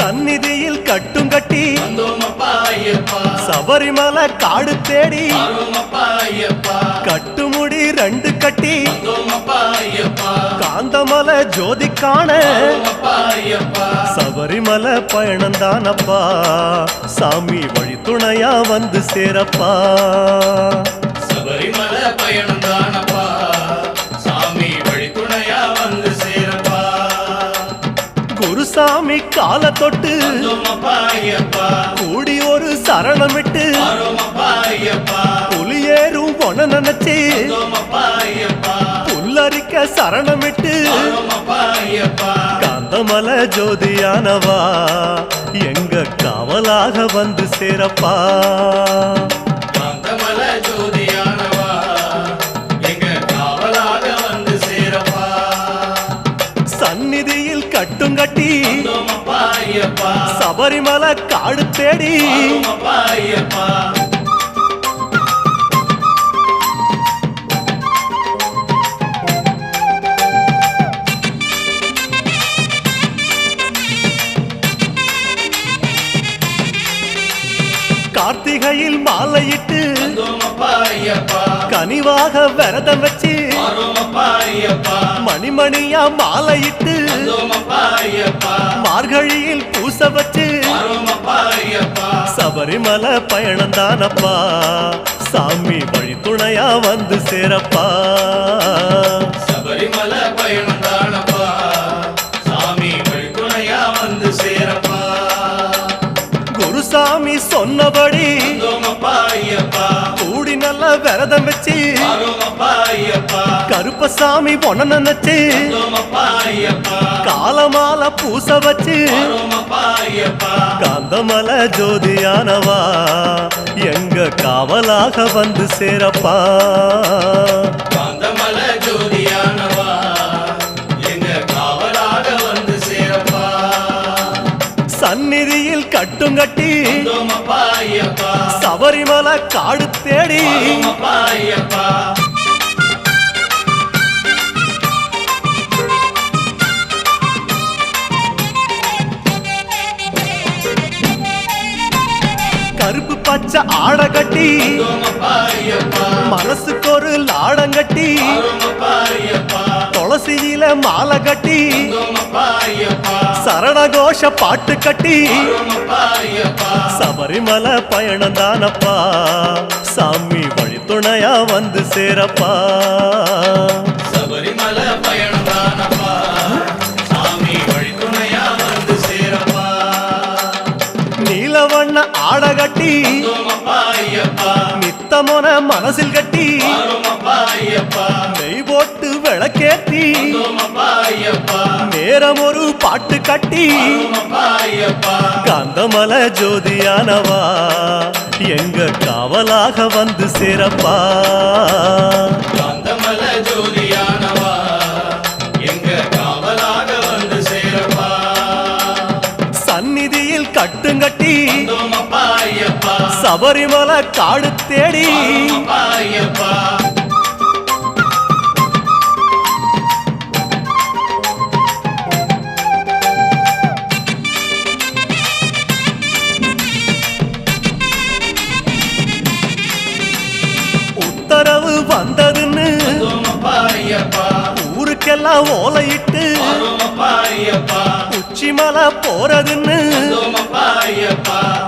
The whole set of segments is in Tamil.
சந்நிதியில் கட்டும் கட்டி சபரிமலை காடு தேடி கட்டுமுடி 2 கட்டி காந்தமலை ஜோதி காண சபரிமலை பயணந்தானப்பா சாமி வழி துணையா வந்து சேரப்பா சபரிமலை பயணந்தானப்பா சாமி வழி துணையா வந்து சேரப்பா குருசாமி கால தொட்டு கூடி ஒரு சரணமிட்டு புலியேறும் பொன நினைச்சு புல்லரிக்க சரணமிட்டு காந்தமலை ஜோதியானவா எங்க காவலாக வந்து சேரப்பா காந்தமலை ஜோதியானவா எங்க காவலாக வந்து சேரப்பா சந்நிதியில் கட்டும் கட்டி சபரிமலை காடு தேடி கார்த்திகையில் மாலையிட்டு கனிவாக விரதம் வச்சு மணிமணியா மாலையிட்டு மார்கழியில் பூச வச்சு சபரிமலை பயணந்தானப்பா சாமி வழி துணையா வந்து சேரப்பா சபரிமலை பயணந்தானப்பா சாமி வழி துணையா வந்து சேரப்பா குருசாமி சொன்னபடி கூடி நல்ல விரதம் வச்சு கருப்பசாமி பொண்ண நினைச்சு காலமால பூச வச்சு காந்தமலை ஜோதியானவா எங்க காவலாக வந்து சேரப்பா காந்தமலை ஜோதியானவா எங்க காவலாக வந்து சேரப்பா சந்நிதியில் கட்டும் கட்டி சபரிமலை காடு தேடி கருப்பு பச்சை ஆட கட்டி மனசுக்கு ஒரு லாடம் கட்டி துளசியில மாலை கட்டி சரணகோஷ பாட்டு கட்டி சபரிமலை பயணந்தானப்பா சாமி வழி துணையா வந்து சேரப்பா சபரிமலை பயணந்தானப்பா சாமி வழி துணையா வந்து சேரப்பா நீலவண்ண ஆட கட்டி நித்தமோன மனசில் கட்டி நெய் போட்டு விளக்கேத்தி நேரம் ஒரு பாட்டு கட்டி காந்தமலை ஜோதியானவா எங்க காவலாக வந்து சேரப்பா காந்தமலை ஜோதியானவா எங்க காவலாக வந்து சேரப்பா சந்நிதியில் கட்டுங்கட்டி சபரிமலை காடு தேடி உத்தரவு வந்ததுன்னு ஊருக்கெல்லாம் ஓலையிட்டு உச்சிமலை போறதுன்னு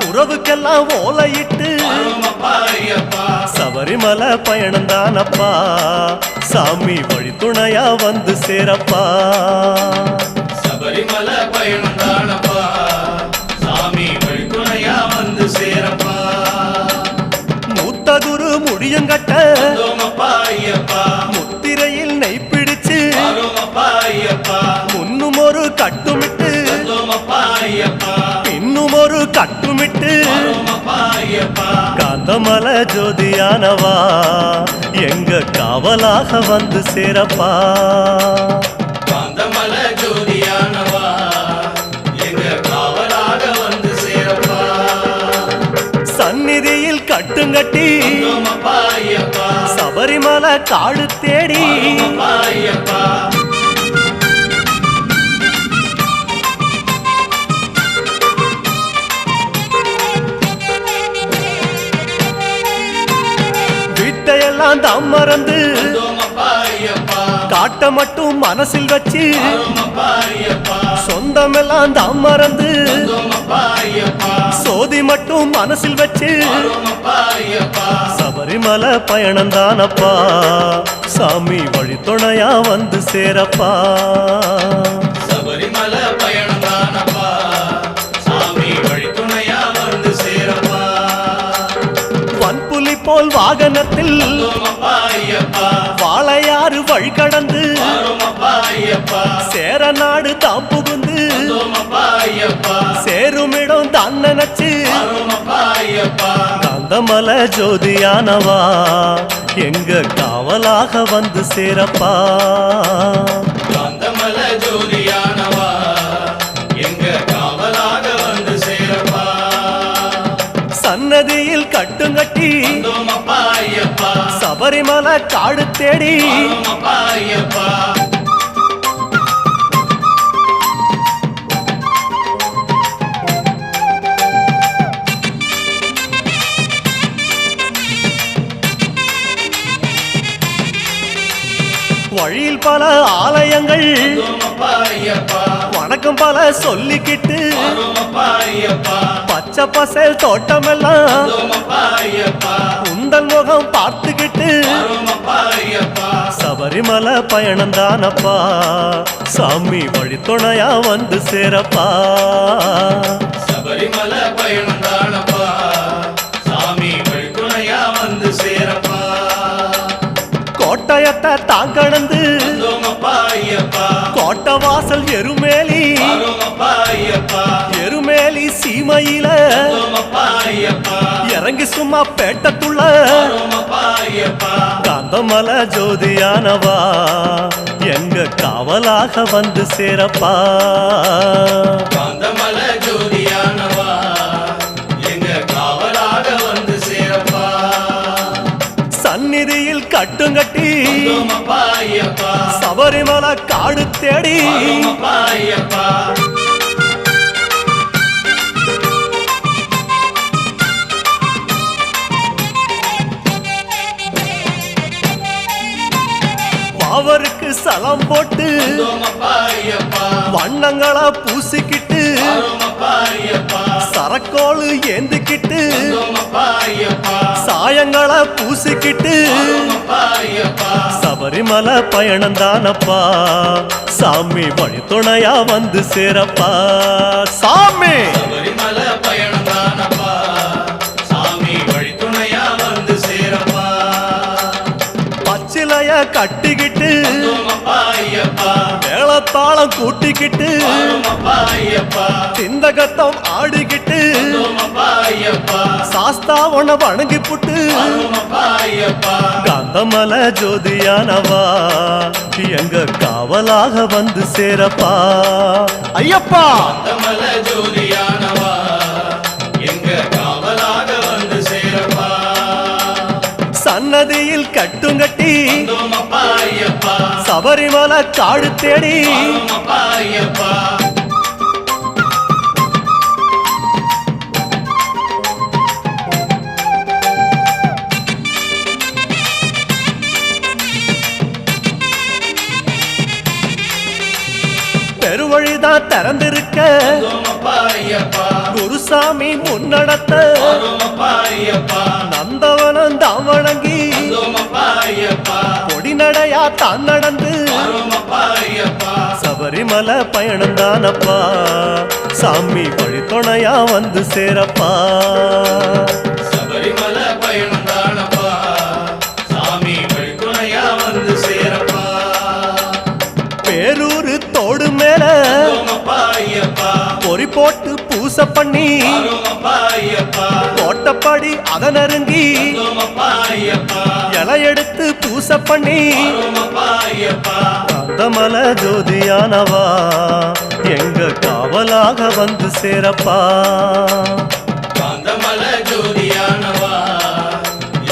உறவுக்கெல்லாம் ஓலையிட்டு சபரிமலை பயணந்தானப்பா சாமி வழி துணையா வந்து சேரப்பா சபரிமலை பயணந்தானப்பா சாமி வழி துணையா வந்து சேரப்பா மூத்த குரு முடியங்கட்ட முத்திரையில் நெய் பிடிச்சு முன்னும் ஒரு கட்டுமிட்டு இன்னும் ஒரு கட்டுமிட்டு காந்தமலை ஜோதியானவா எங்க காவலாக வந்து சேரப்பா காந்தமலை ஜோதியானவா எங்க காவலாக வந்து சேரப்பா சந்நிதியில் கட்டுங்கட்டி சபரிமலை காடு தேடி சொந்தமெல்லாம் தான் மறந்து வந்தோமப்பா ஐயப்பா காட்ட மட்டும் மனசில் வச்சு வரோமப்பா ஐயப்பா சொந்தமெல்லாம் தான் மறந்து வந்தோமப்பா ஐயப்பா சோதி மட்டும் மனசில் வச்சு வரோமப்பா ஐயப்பா சபரிமலை பயணம் தானப்பா சாமி வழித்துணையா வந்து சேரப்பா சபரிமலை பயணம் தானப்பா சாமி வழித்துணையா வந்து சேரப்பா வன்புலி போல் வாகனத்தில் வந்தோமப்பா ஐயப்பா வாழையாறு வழி கடந்து வரோமப்பா ஐயப்பா சேர நாடு தாம் புகுந்து வந்தோமப்பா ஐயப்பா சேருமிடம் தான் நினைச்சு வரோமப்பா ஐயப்பா காந்தமலை ஜோதியானவா எங்க காவலாக வந்து சேரப்பா காந்தமல ஜோதியானவா எங்க காவலாக வந்து சேரப்பா சன்னதியில் கட்டுங்கட்டி வந்தோமப்பா ஐயப்பா சபரிமலை காடு தேடி வரோமப்பா ஐயப்பா வழியில் பல ஆலயங்கள் வந்தோமப்பா ஐயப்பா வணக்கம் பல சொல்லிக்கிட்டு வரோமப்பா ஐயப்பா பச்சை பசேல் தோட்டமெல்லாம் வந்தோமப்பா ஐயப்பா உந்தன் முகம் பார்த்துக்கிட்டு வரோமப்பா ஐயப்பா சபரிமலை பயணம் தானப்பா சாமி வழித்துணையா வந்து சேரப்பா சபரிமலை பயணம் தானப்பா சாமி வழித்துணையா வந்து சேரப்பா கோட்டயத்தை தான் கடந்து வந்தோமப்பா ஐயப்பா கோட்டை வாசல் எருமேலி வரோமப்பா ஐயப்பா எருமேலி சீமையில வந்தோமப்பா ஐயப்பா இறங்கி சும்மா பேட்டத்துள்ள வரோமப்பா ஐயப்பா காந்தமலை ஜோதியானவா எங்க காவலாக வந்து சேரப்பா காந்தமல ஜோதியானவா எங்க காவலாக வந்து சேரப்பா சந்நிதியில் கட்டுங்கட்டி வந்தோமப்பா ஐயப்பா சபரிமலை காடு தேடி வரோமப்பா ஐயப்பா அவருக்கு சலம் போட்டு வந்தோமப்பா ஐயப்பா வண்ணங்களா பூசிக்கிட்டு வரோமப்பா ஐயப்பா சரக்கோளு ஏந்திக்கிட்டு வந்தோமப்பா ஐயப்பா சாயங்களா பூசிக்கிட்டு வரோமப்பா ஐயப்பா சபரிமலை பயணம் தானப்பா சாமி வழித்துணையா வந்து சேரப்பா சாமி சபரிமலை பயணம் தானப்பா சாமி வழித்துணையா வந்து சேரப்பா பச்சிலைய கட்டிக்கிட்டு வந்தோமப்பா ஐயப்பா மேளத்தாளம் கூட்டிக்கிட்டு வரோமப்பா ஐயப்பா சிந்தகத்தம் ஆடிக்கிட்டு வந்தோமப்பா ஐயப்பா சாஸ்தாவன வணங்கி புட்டு வரோமப்பா ஐயப்பா காந்தமலை ஜோதியானவா எங்க காவலாக வந்து சேரப்பா ஐயப்பா காந்தமல ஜோதியானவா எங்க காவலாக வந்து சேரப்பா சன்னதியில் கட்டுங்கட்டி வந்தோமப்பா ஐயப்பா சபரிமலை காடு தேடி வரோமப்பா ஐயப்பா பெருவழிதான் திறந்திருக்க வந்தோமப்பா ஐயப்பா குருசாமி முன்னடத்த வரோமப்பா ஐயப்பா நந்தவனம் தான் வணங்கி வந்தோமப்பா ஐயப்பா பொடிநடையா தான் நடந்து வரோமப்பா ஐயப்பா சபரிமலை பயணம் தானப்பா சாமி வழித்துணையா வந்து சேரப்பா சபரிமலை பயணம் தானப்பா சாமி வழித்துணையா வந்து சேரப்பா பேரூரு தோடு மேல வரோமப்பா ஐயப்பா பொறி போட்டு பூச பண்ணி வரோமப்பா ஐயப்பா கோட்டப்படி அத நெருங்கி வரோமப்பா ஐயப்பா இலை எடுத்து பூச பண்ணி வரோமப்பா ஐயப்பா காந்தமலை ஜோதியானவா எங்க காவலாக வந்து சேரப்பா காந்தமல ஜோதியானவா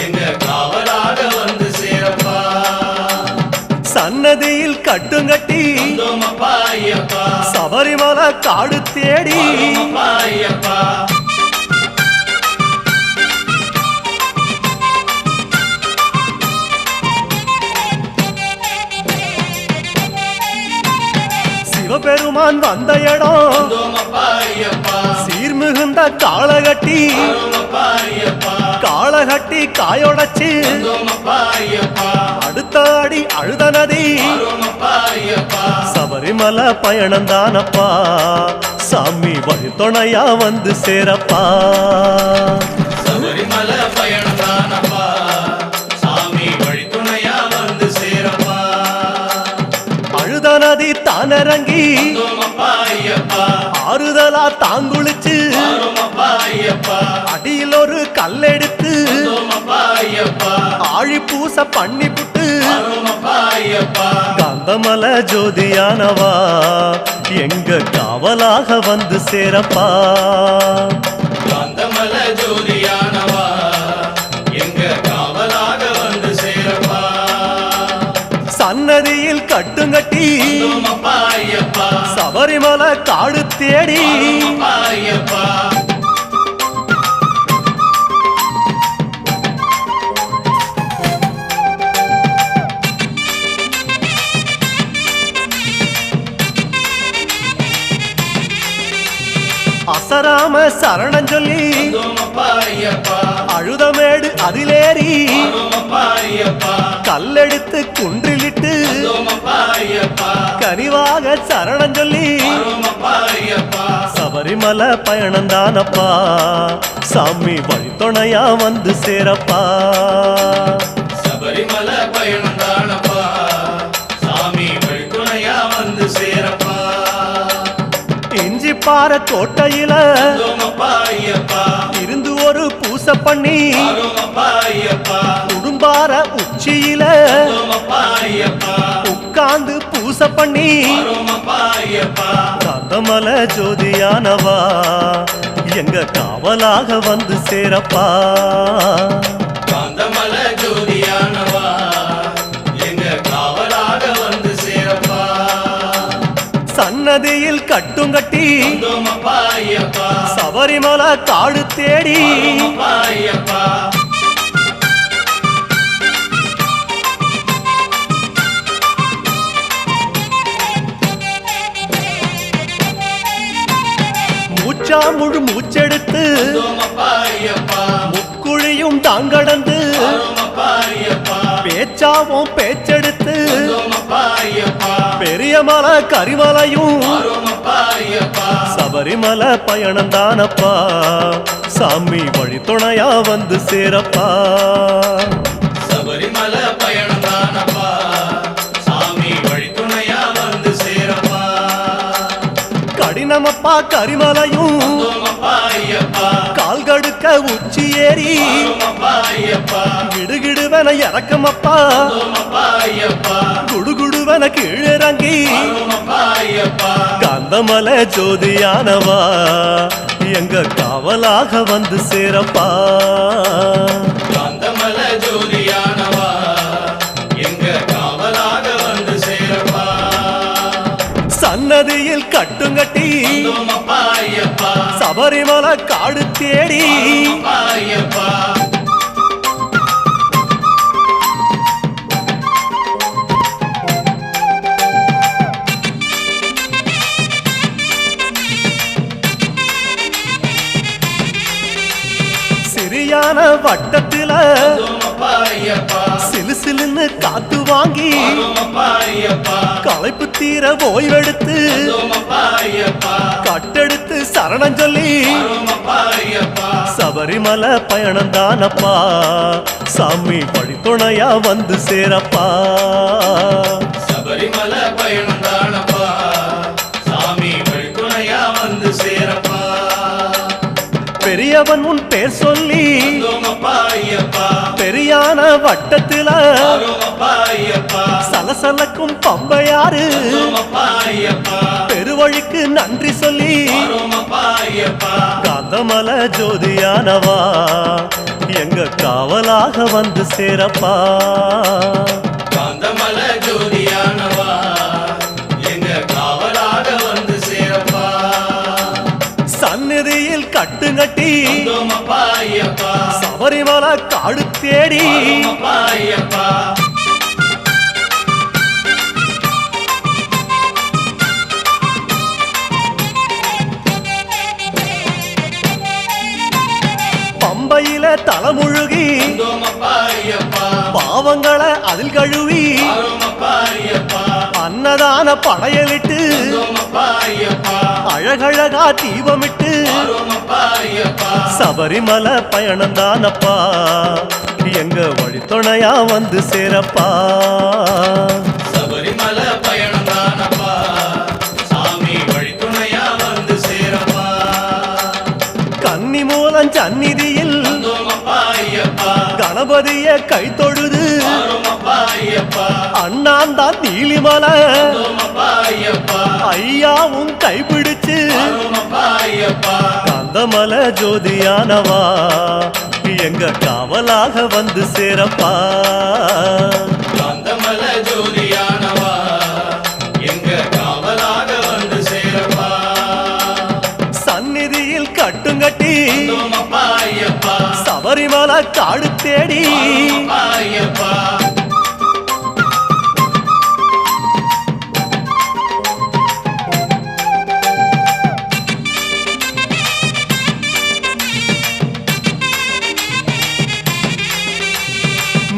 எங்க காவலாக வந்து சேரப்பா சன்னதியில் கட்டுங்கட்டி வந்தோமப்பா ஐயப்பா சபரிமலை காடு தேடி வரோமப்பா ஐயப்பா சிவபெருமான் வந்த இடம் வந்தோமப்பா ஐயப்பா சீர்மிகுந்த காளகட்டி வரோமப்பா ஐயப்பா காளகட்டி காயொடச்சு வந்தோமப்பா ஐயப்பா அடுத்த அடி அழுத நதி வரோமப்பா ஐயப்பா சபரிமலை பயணந்தானப்பா சாமி வழித்துணையா வந்து சேரப்பா சபரிமலை பயணந்தானப்பா சாமி வழித்துணையா வந்து சேரப்பா அழுத நதி தானிறங்கி வந்தோமப்பா ஐயப்பா ஆறுதலா தாங்குளிச்சு வரோமப்பா ஐயப்பா அடியில் ஒரு கல்லெடுத்து வந்தோமப்பா ஐயப்பா ஆழி பூச பண்ணி புட்டு வரோமப்பா ஐயப்பா காந்தமல ஜோதியானவா எங்க காவலாக வந்து சேரப்பா காந்தமல ஜோதியானவா எங்க காவலாக வந்து சேரப்பா சன்னதியில் கட்டுங்கட்டி வந்தோமப்பா ஐயப்பா சபரிமலை காடு தேடி வரோமப்பா ஐயப்பா அசராம சரணம் சொல்லி வந்தோமப்பா ஐயப்பா அழுதமேடு அதிலேறி வரோமப்பா ஐயப்பா கல்லெடுத்து குன்றிலிட்டு வந்தோமப்பா ஐயப்பா கனிவாக சரணம் சொல்லி வரோமப்பா ஐயப்பா சபரிமலை பயணந்தானப்பா சாமி வழித்துணையா வந்து சேரப்பா சபரிமலை பயணந்தானப்பா சாமி வழித்துணையா வந்து சேரப்பா இஞ்சி பாறை கோட்டையில வந்தோமப்பா ஐயப்பா இருந்து ஒரு பூச பண்ணி வரோமப்பா ஐயப்பா குடும்பார உச்சியில வந்தோமப்பா ஐயப்பா உட்கார்ந்து பூச பண்ணி வரோமப்பா ஐயப்பா காந்தமல ஜோதியானவா எங்க காவலாக வந்து சேரப்பா காந்தமல ஜோதியானவா எங்க காவலாக வந்து சேரப்பா சன்னதியில் கட்டுங்கட்டி வந்தோமப்பா ஐயப்பா சபரிமலை காடு தேடி வரோமப்பா ஐயப்பா மூச்சா முழு மூச்செடுத்து வந்தோமப்பா ஐயப்பா முக்குழியும் தாங்கடந்து வரோமப்பா ஐயப்பா பேச்சாவும் பேச்செடுத்து வந்தோமப்பா ஐயப்பா பெரிய மலை கரிமலையும் வரோமப்பா ஐயப்பா சபரிமலை பயணந்தானப்பா சாமி வழித்துணையா வந்து சேரப்பா சபரிமலை பயணந்தானப்பா சாமி வழித்துணையா வந்து சேரப்பா கடினமப்பா கரிமலையும் வந்தோமப்பா ஐயப்பா கால்கடுக்க உச்சி ஏறி வரோமப்பா ஐயப்பா கிடுகிடுவன இறக்கமப்பா வந்தோமப்பா ஐயப்பா குடுகுடுவன கீழிறங்கி வரோமப்பா ஐயப்பா காந்தமல ஜோதியானவா எங்க காவலாக வந்து சேரப்பா காந்தமல ஜோதியானவா எங்க காவலாக வந்து சேரப்பா சன்னதியில் கட்டுங்கட்டி வந்தோமப்பா ஐயப்பா சபரிமலை காடு தேடி வரோமப்பா ஐயப்பா சிறியான வட்டத்தில வந்தோமப்பா ஐயப்பா சிலுசிலுன்னு காத்து வாங்கி வரோமப்பா ஐயப்பா களைப்பு தீர ஓய்வெடுத்து வந்தோமப்பா ஐயப்பா கட்டெடுத்து சரணம் சொல்லி வரோமப்பா ஐயப்பா சபரிமலை பயணந்தானப்பா சாமி வழித்துணையா வந்து சேரப்பா சபரிமலை பயணந்தானப்பா சாமி வழித்துணையா வந்து சேரப்பா பெரியவன் உன் பேர் சொல்லி வந்தோமப்பா ஐயப்பா பெரியான வட்டத்தில வரோமப்பா ஐயப்பா சலசலக்கும் பம்பையாறு வந்தோமப்பா ஐயப்பா பெருவழிக்கு நன்றி சொல்லி வரோமப்பா ஐயப்பா காந்தமல ஜோதியானவா எங்க காவலாக வந்து சேரப்பா காந்தமல ஜோதியானவா எங்க காவலாக வந்து சேரப்பா சந்நிதியில் கட்டுங்கட்டி வந்தோமப்பா ஐயப்பா சபரிமலை காடு தேடி வரோமப்பா ஐயப்பா பம்பையில தலைமுழுகி வந்தோமப்பா ஐயப்பா பாவங்களை அதில் கழுவி வாரோமப்பா ஐயப்பா அன்னதான படையலிட்டு வந்தோமப்பா ஐயப்பா அழகழகா தீபமிட்டு வாரோமப்பா ஐயப்பா சபரிமலை பயணந்தானப்பா எங்க வழித்துணையா வந்து சேரப்பா சபரிமலை பயணம் தானப்பா சாமி வழித்துணையா வந்து சேரப்பா கன்னி மூலம் சந்நிதியில் வந்தோமப்பா ஐயப்பா கணபதிய கை தொழுது வாரோமப்பா ஐயப்பா அண்ணாந்தான் நீலிமலை வந்தோமப்பா ஐயப்பா ஐயாவும் கைப்பிடிச்சு வாரோமப்பா ஐயப்பா கந்தமல ஜோதியானவா எங்க காவலாக வந்து சேரப்பா காந்தமல ஜோதியானவா எங்க காவலாக வந்து சேரப்பா சந்நிதியில் கட்டுங்கட்டி வந்தோமப்பா ஐயப்பா சபரிமலை காடு தேடி வாரோமப்பா ஐயப்பா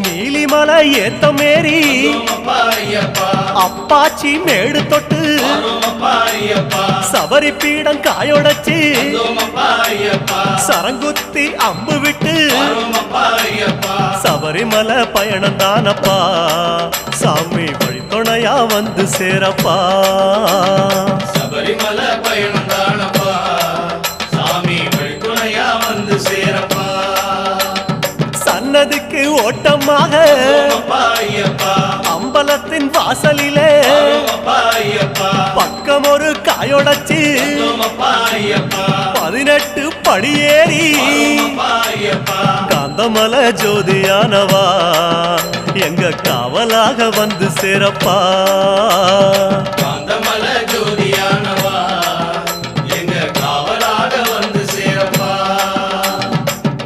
நீலிமலை ஏத்த மேரி வந்தோமப்பா ஐயப்பா அப்பாச்சி மேடு தொட்டு வாரோமப்பா ஐயப்பா சபரி பீடம் காயொடச்சு வந்தோமப்பா ஐயப்பா சரங்குத்தி அம்பு விட்டு வாரோமப்பா ஐயப்பா சபரிமலை பயணம் தானப்பா சாமி வழித்துணையா வந்து சேரப்பா சபரிமலை பயணம் தானப்பா சாமி வழித்துணையா வந்து சேரப்பா சன்னதிக்கு ஓட்டமாக வந்தோமப்பா ஐயப்பா அம்பலத்தின் வாசலிலே வாரோமப்பா ஐயப்பா பக்கம் ஒரு காயொடச்சு வந்தோமப்பா ஐயப்பா 18 படியேறி வாரோமப்பா ஐயப்பா காந்தமல ஜோதியானவா எங்க காவலாக வந்து சேரப்பா காந்தமல ஜோதியானவா எங்க காவலாக வந்து சேரப்பா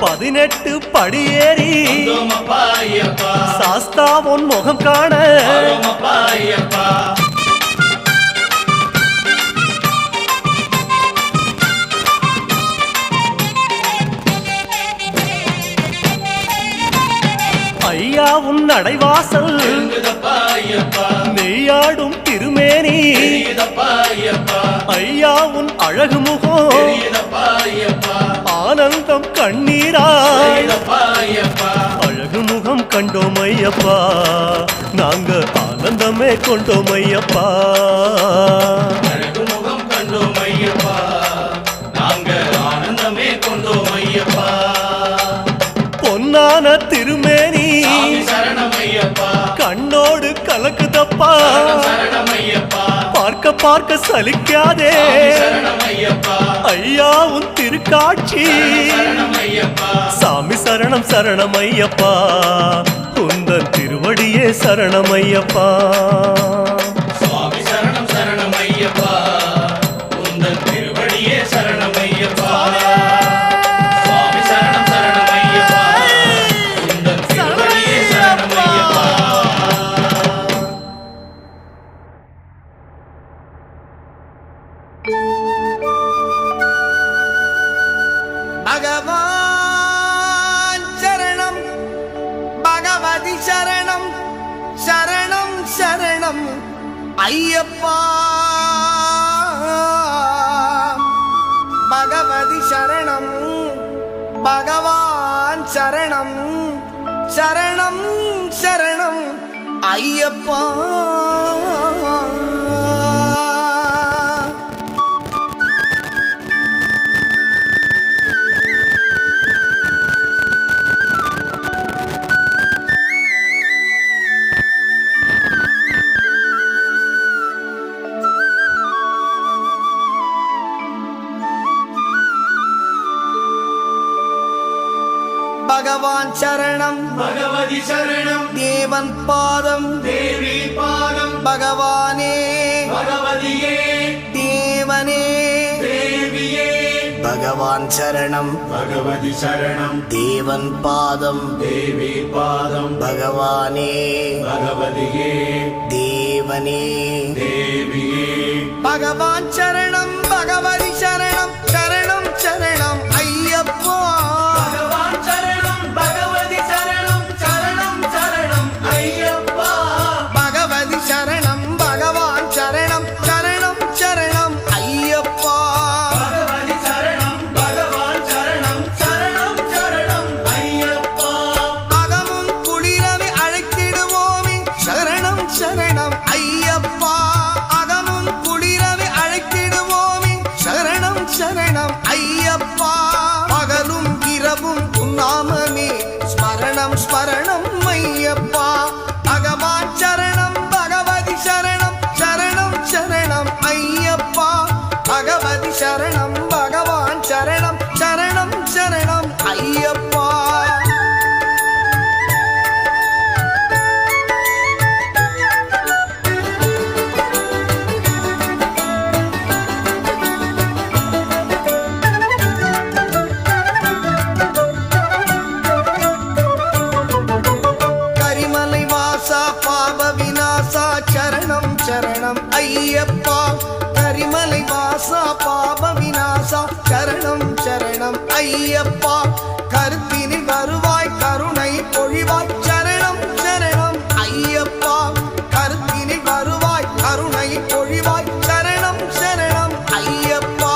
18 படியேறி வந்தோமப்பா ஐயப்பா சாஸ்தாவன் முகம் காண வாரோமப்பா ஐயப்பா ஐயா உன் நடைவாசல் எழுந்துதப்பா ஐயப்பா நெய்யாடும் திருமேனி தெரியுதப்பா ஐயப்பா ஐயா உன் அழகு முகம் தெரியுதப்பா ஐயப்பா ஆனந்தம் கண்ணீராய் தெரியுதப்பா ஐயப்பா அழகு முகம் கண்டோம் ஐயப்பா நாங்க ஆனந்தமே கொண்டோம் ஐயப்பா அழகு முகம் கண்டோம் ஐயப்பா நாங்க ஆனந்தமே கொண்டோம் ஐயப்பா பொன்னான திருமேனி சாமி சரணம் ஐயப்பா கண்ணோடு கலக்குதப்பா சரணம் சரணம் ஐயப்பா பார்க்க பார்க்க சலிக்காதே சாமி சரணம் ஐயப்பா ஐயா உன் திருக்காட்சி சரணம் ஐயப்பா சாமி சரணம் சரணம் ஐயப்பா உந்தன் திருவடியே சரணம் ஐயப்பா சுவாமி சரணம் சரணம் ஐயப்பா உந்தன் திருவடியே சரணம் ஐயப்பா சுவாமி சரணம் சரணம் ஐயப்பா உந்தன் திருவடியே சரணம் ஐயப்பா பகவான் சரணம் பகவதி சரணம் சரணம் சரணம் ஐயப்பா பகவதி சரணம் பகவான் சரணம் சரணம் சரணம் ஐயப்பா பகவான் சரணம் பகவதி சரணம் தேவன் பாதம் தேவி பாதம் பகவானே பகவதியே தேவனே தேவியே பகவான் சரணம் பகவதி சரணம் தேவன் பாதம் தேவி பாதம் பகவானே பகவதியே தேவனே தேவியே பகவான் சரணம் பகவதி சரணம் சரணம் சரணம் ஐயப்பா பகவான் சரணம் ஐயப்பா. பகலும் இரவும் உன்னாமமே ஸ்மரணம் ஸ்மரணம் ஐயப்பா. பகவான் சரணம் பகவதி சரணம் சரணம் சரணம் ஐயப்பா. பகவதி சரணம் பகவான் சரணம் சரணம் சரணம் ஐயப்பா. கரிமலை வாசா பாப விநாசா சரணம் சரணம் ஐயப்பா. கரிமலை வாசா பாப விநாசா சரணம் சரணம் ஐயப்பா. கருத்தினில் வருவாய் கருணை பொழிவாய் சரணம் சரணம் ஐயப்பா. கருத்தினில் வருவாய் கருணை பொழிவாய் சரணம் சரணம் ஐயப்பா.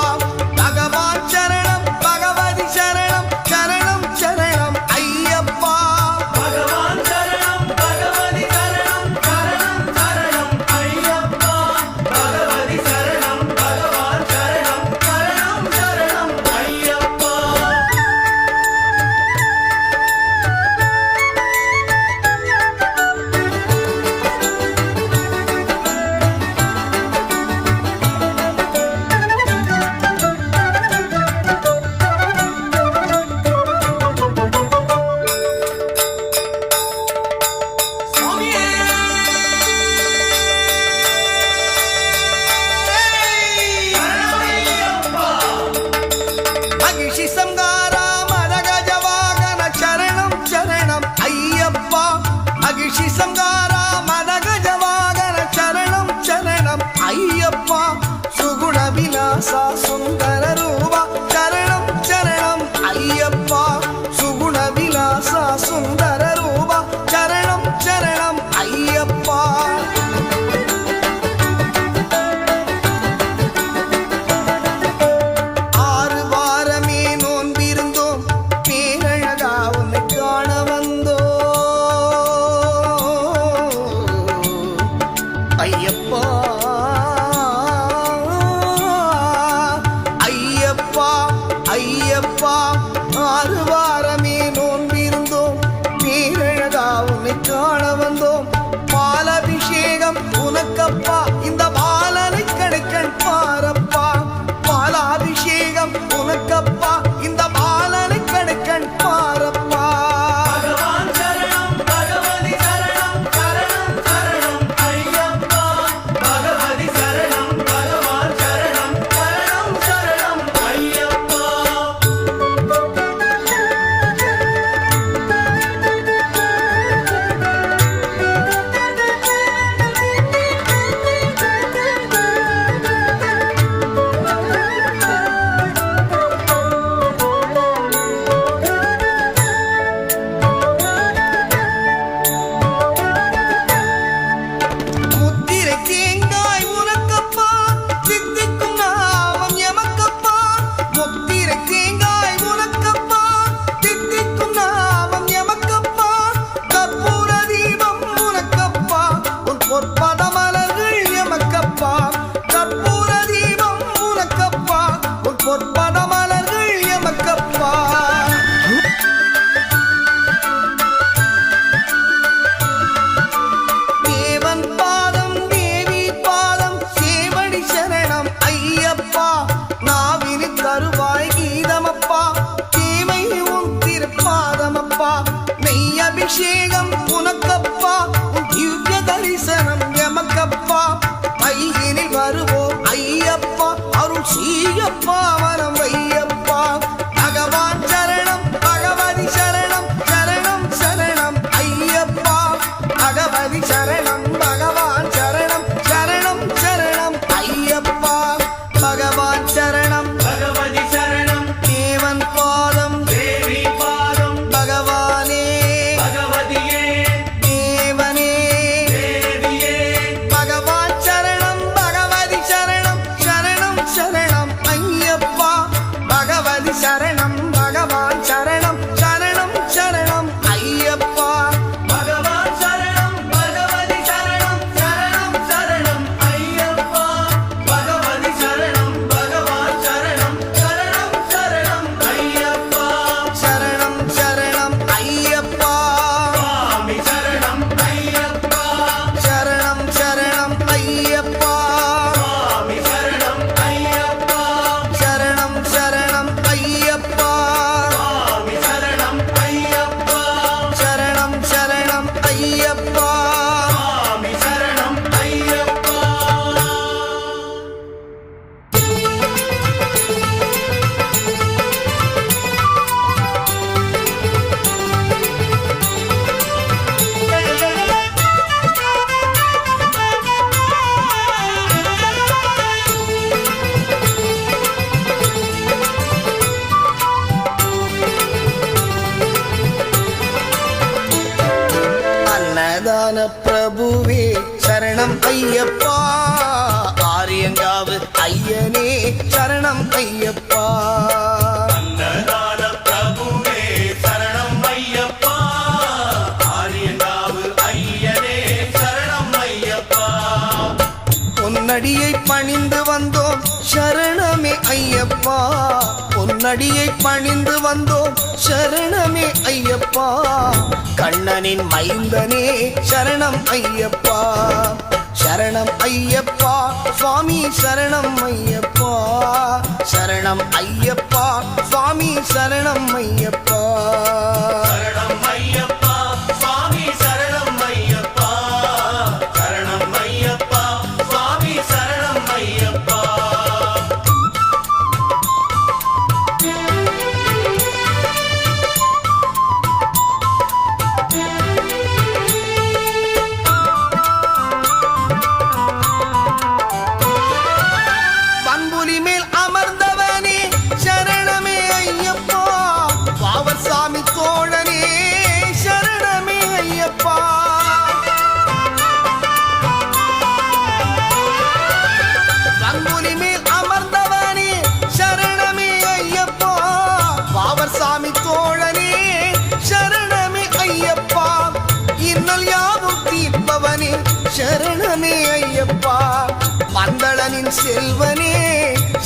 பகவான் சரணம் பகவதி சரணம் சரணம் சரணம் ஐயப்பா. பகவான் சரணம் பகவதி சரணம் சரணம் சரணம் ஐயப்பா. பகவதி சரணம் பகவான் சரணம் சரணம் சரணம் ஐயப்பா. மகிஷி சம்ஹாரா மதகஜ வாகன சரணம் சரணம் ஐயப்பா. மகிஷி சம்ஹாரா மதகஜ வாகன சரணம் சரணம் ஐயப்பா. சுகுண விலாசா சுந்தர ரூபா சரணம் சரணம் ஐயப்பா. சுகுண விலாசா சுந்தர ரூபா சரணம் சரணம் ஐயப்பா. ஆறு வாரமே நோன்பிருந்தோம் பேரழகா உன்னை காண வந்தோம் ஐயப்பா. ஐயப்பா ஐயப்பா. ஆறு வாரமே நோன்பிருந்தோம் பேரழகா உன்னை காண வந்தோம். பாலாபிஷேகம் உனக்கப்பா இந்த பாலனை கடைக்கண் பாரப்பா. பாலாபிஷேகம் உனக்கப்பா இந்த பாலனை கடைக்கண் பாரப்பா. பகவான் சரணம் பகவதி சரணம் சரணம் சரணம் ஐயப்பா. பகவதி சரணம் பகவான் சரணம் சரணம் சரணம் ஐயப்பா. முத்திரை தேங்காய் உனக்கப்பா சித்திக்கும் நாமம் எமக்கப்பா. முத்திரை தேங்காய் உனக்கப்பா சித்திக்கும் நாமம் எமக்கப்பா. கற்பூர தீபம் உனக்கப்பா உன் பொற்பத மலர்கள் எமக்கப்பா. கற்பூர தீபம் உனக்கப்பா உன் பொற்பத மலர்கள் எமக்கப்பா. தேவன் பாதம் தேவி பாதம் சேவடி சரணம் ஐயப்பா. நாவினி தருவாய் கீதமப்பா தீமை உன் திருப்பாதமப்பா. நெய் அபிஷேகம் உனக்கப்பா உன் திவ்ய தரிசனம் எமக்கப்பா. மையினில் வருவோம் ஐயப்பா அருள் சீயப்பா வரம் வை ஐயப்பா ஆரியங்காவு ஐயனே சரணம் ஐயப்பா அன்னதான பிரபுவே சரணம் ஐயப்பா ஆரியங்காவு ஐயனே சரணம் ஐயப்பா பொன்னடியை பணிந்து வந்தோம் சரணமே ஐயப்பா பொன்னடியை பணிந்து வந்தோம் சரணமே ஐயப்பா கண்ணனின் மைந்தனே சரணம் ஐயப்பா சரணம் ஐயப்பா சுவாமி சரணம் ஐயப்பா சரணம் ஐயப்பா சுவாமி சரணம் ஐயப்பா சரணம் ஐயப்பா சுவாமி சரணம் ஐயப்பா சரணம் ஐயப்பா சுவாமி சரணம் ஐயப்பா பண்புலி மேல் அமர்ந்தவனே சரணமே ஐயப்பா பாவசாமி தோழனே சரணமே ஐயப்பா பண்புலி மேல் அமர்ந்தவனே சரணமே ஐயப்பா பாவசாமி தோழனே சரணமே ஐயப்பா இன்னல் யாவும் தீர்ப்பவனே சரணமே ஐயப்பா பந்தளனின் செல்வனே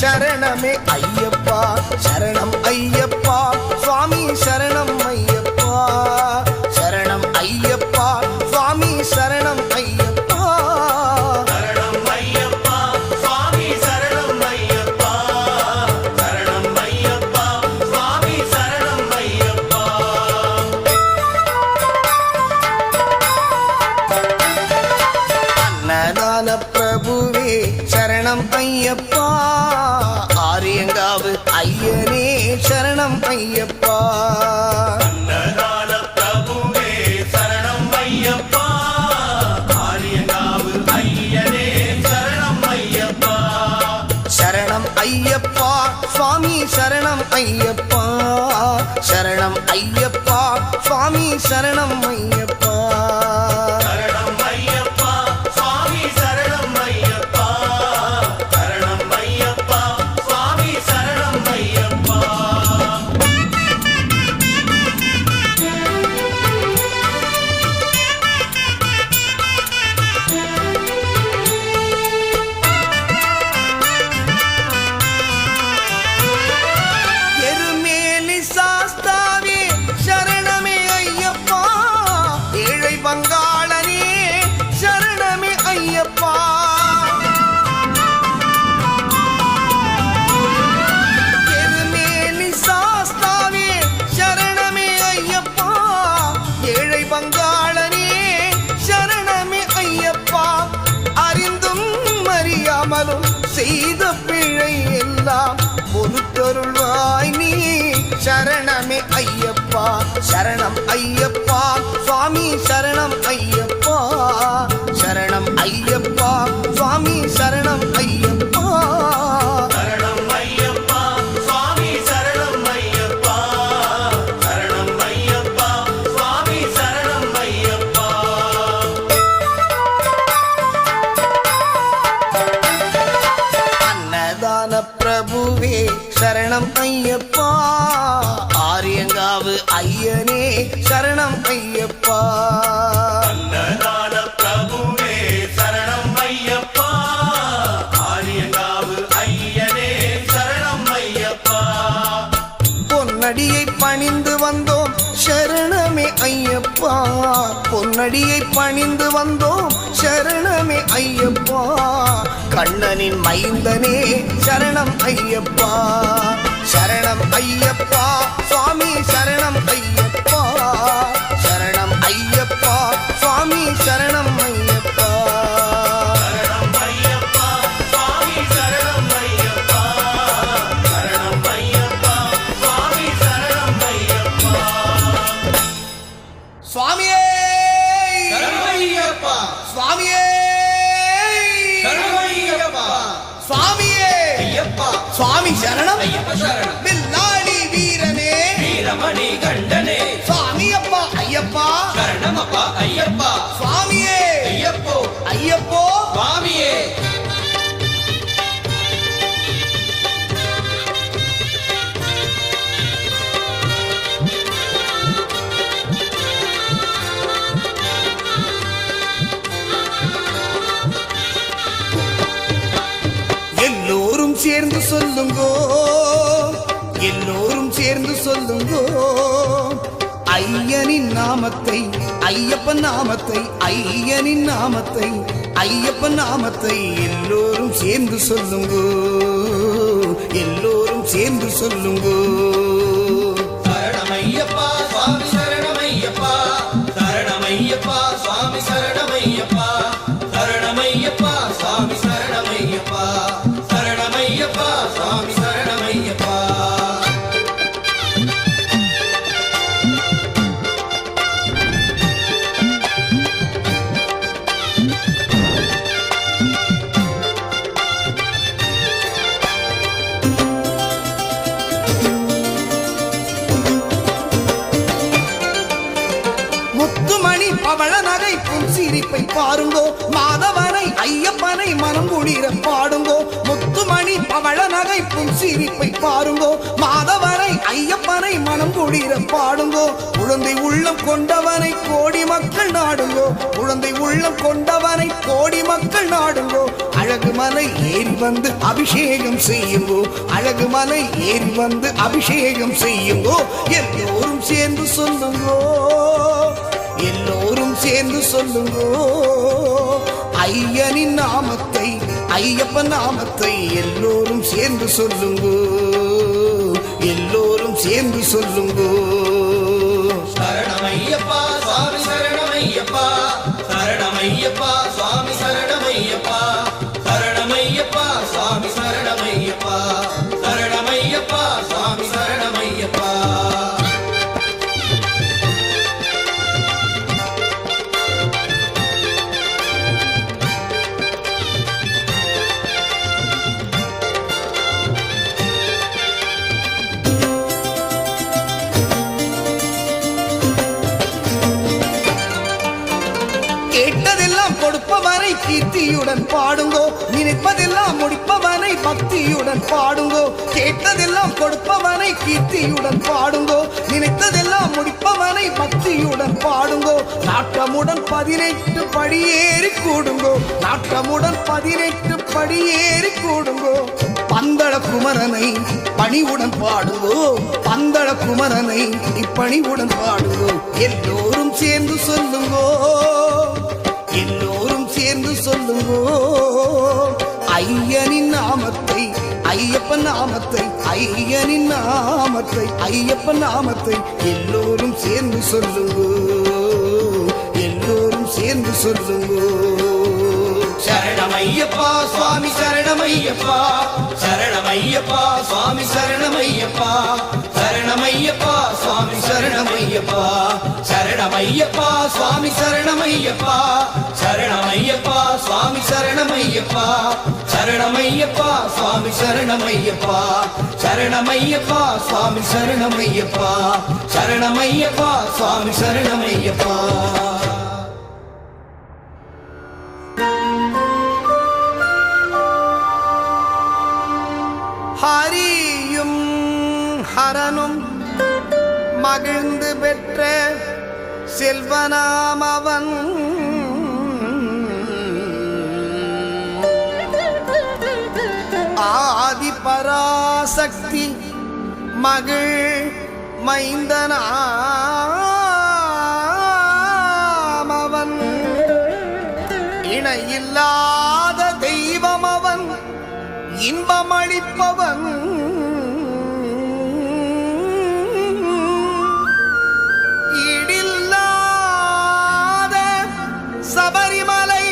சரணமே ஐயப்பா சரணம் ஐயப்பா சுவாமி சரணம் ஐயப்பா சரணம் ஐயப்பா சுவாமி சரணம் ஐயப்பா சரணம் ஐயப்பா சுவாமி சரணம் ஐயப்பா சரணம் ஐயப்பா சுவாமி சரணம் ஐயப்பா அன்னதான பிரபுவே சரணம் ஐயப்பா ஆரியங்காவு ஐயனே சரணம் ஐயப்பா அன்னதான பிரபுவே சரணம் ஐயப்பா ஆரியங்காவு ஐயனே சரணம் ஐயப்பா சரணம் ஐயப்பா சுவாமி சரணம் ஐயப்பா சரணம் ஐயப்பா சுவாமி சரணம் ஐயப்பா சரணம் ஐயப்பா சுவாமி சரணம் ஐயப்பா சரணம் ஐயப்பா சுவாமி சரணம் ஐயப்பா எருமேலி சாஸ்தாவே சரணமே ஐயப்பா ஏழை பங்காளனே சரணமே ஐயப்பா எருமேலி சாஸ்தாவே சரணமே ஐயப்பா ஏழை பங்காளனே சரணமே ஐயப்பா அறிந்தும் அறியாமலும் செய்த பிழை எல்லாம் பொறுத்தருள்வாய் நீ சரணமே ஐயப்பா சரணம் ஐயப்பா சுவாமி சரணம் ஐயப்பா சரணம் ஐயப்பா சுவாமி சரணம் ஐயப்பா சரணம் ஐயப்பா சுவாமி சரணம் ஐயப்பா சரணம் ஐயப்பா சுவாமி சரணம் ஐயப்பா அன்னதான பிரபுவே சரணம் ஐயப்பா ஆரியங்காவு ஐயனே சரணம் ஐயப்பா அன்னதான பிரபுவே சரணம் ஐயப்பா ஆரியங்காவு ஐயனே சரணம் ஐயப்பா பொன்னடியை பணிந்து வந்தோம் சரணமே ஐயப்பா பொன்னடியை பணிந்து வந்தோம் சரணமே ஐயப்பா கண்ணனின் மைந்தனே சரணம் ஐயப்பா சரணம் ஐயப்பா சுவாமி சரணம் ஐயப்பா சரணம் ஐயப்பா சுவாமி சரணம் ஐயப்பா சரணம் ஐயப்பா சுவாமி சரணம் ஐயப்பா சரணம் ஐயப்பா சுவாமி சரணம் ஐயப்பா சுவாமியே சரணமையப்பா சுவாமியே சரணமையப்பா சுவாமியே ஐயப்பா சுவாமி சரணம் ஐயப்ப சரணம் சொல்லுங்கோ, எல்லோரும் சேர்ந்து சொல்லுங்கோ. ஐயனின் நாமத்தை, ஐயப்பன் நாமத்தை, ஐயனின் நாமத்தை, ஐயப்பன் நாமத்தை எல்லோரும் சேர்ந்து சொல்லுங்கோ, எல்லோரும் சேர்ந்து சொல்லுங்கோ. சரணமையப்பா சுவாமி சரணமையப்பா, சரணமையப்பா சுவாமி சரணமையப்பா, சரணமையப்பா சுவாமி சரணமையப்பா, சரணமையப்பா சுவாமி சரணமையப்பா. முத்துமணி பவள நகை புன்சிரிப்பை பாருங்கோ, மாதவனை ஐயப்பனை மனம் குளிர பாடுங்கோ. முத்துமணி பவள நகை புன்சிரிப்பை பாருங்கோ, மாதவனை ஐயப்பனை மனம் குளிர பாடுங்கோ. குழந்தை உள்ளம் கொண்டவனை கோடி மக்கள் நாடுங்கோ, குழந்தை உள்ளம் கொண்டவனை கோடி மக்கள் நாடுங்கோ. அழகு மலை ஏறி வந்து அபிஷேகம் செய்யுங்கோ, அழகு மலை ஏறி வந்து அபிஷேகம் செய்யுங்கோ. எல்லோரும் சேர்ந்து சொல்லுங்கோ, எல்லோரும் சேர்ந்து சொல்லுங்கோ. ஐயனின் நாமத்தை, ஐயப்பன் நாமத்தை எல்லோரும் சேர்ந்து சொல்லுங்கோ, எல்லோரும் சேர்ந்து சொல்லுங்கோ. சரணமையப்பா சுவாமி சரணமையப்பா, சரணமையப்பா சுவாமி சரணமையப்பா, சரணமையப்பா சுவாமி சரணமையப்பா, சரணமையப்பா சுவாமி சரணமையப்பா. கேட்டதெல்லாம் கொடுப்பவனை கீர்த்தியுடன் பாடுங்கோ, நினைப்பதெல்லாம் முடிப்பவனை பக்தியுடன் பாடுங்கோ. கேட்டதெல்லாம் கொடுப்பவனை கீர்த்தியுடன் பாடுங்கோ, நினைத்ததெல்லாம் முடிப்பவனை பக்தியுடன் பாடுங்கோ. நாட்டமுடன் 18 படியேறி கூடுங்கோ, நாட்டமுடன் 18 படியேறி கூடுங்கோ. பந்தள குமரனை பணிவுடன் பாடுங்கோ, பந்தள குமரனை இப்பணிவுடன் பாடுங்கோ. எல்லோரும் சேர்ந்து சொல்லுங்கோ, எல்லோரும் சேர்ந்து சொல்லுங்கோ. ஐயனின் நாமத்தை, ஐயப்பன் நாமத்தை, ஐயனின் நாமத்தை, ஐயப்பன் நாமத்தை எல்லோரும் சேர்ந்து சொல்லுங்கோ, எல்லோரும் சேர்ந்து சொல்லுங்கோ. சரணமையப்பா சுவாமி சரணமையப்பா, சரணமையப்பா சுவாமி சரணமையப்பா, சரணமையப்பா சுவாமி சரணமையப்பா, சரணமையப்பா சுவாமி சரணமையப்பா, சரணமையப்பா சுவாமி சரணமையப்பா, சரணமையப்பா சுவாமி சரணமையப்பா, சரணமையப்பா சுவாமி சரணமையப்பா, சரணமையப்பா சுவாமி சரணமையப்பா. ஹரியும் ஹரனும் மகிழ்ந்து பெற்ற செல்வனாமவன், ஆதி பராசக்தி மகிழ் மைந்தனாமவன், இணையில்லாத தெய்வம் அவன், இன்பமளிப்பவன். ஈடில்லாத சபரிமலை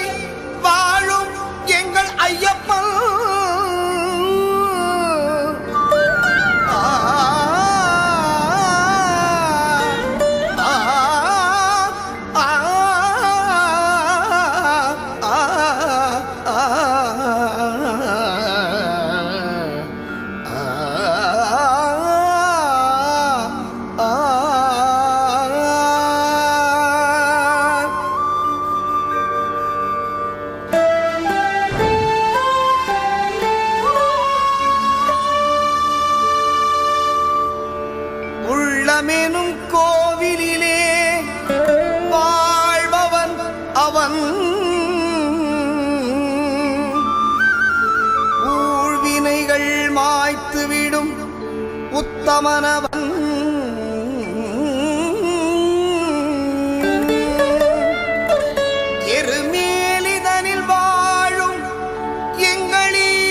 வாழும் எங்கள் ஐயப்பன், உள்ளமெனும் கோவிலிலே வாழ்பவன் அவன், ஊழ்வினைகள் மா உத்தமனவன் எருமேலிதனில் வாழும் எங்களீஸ்வரன்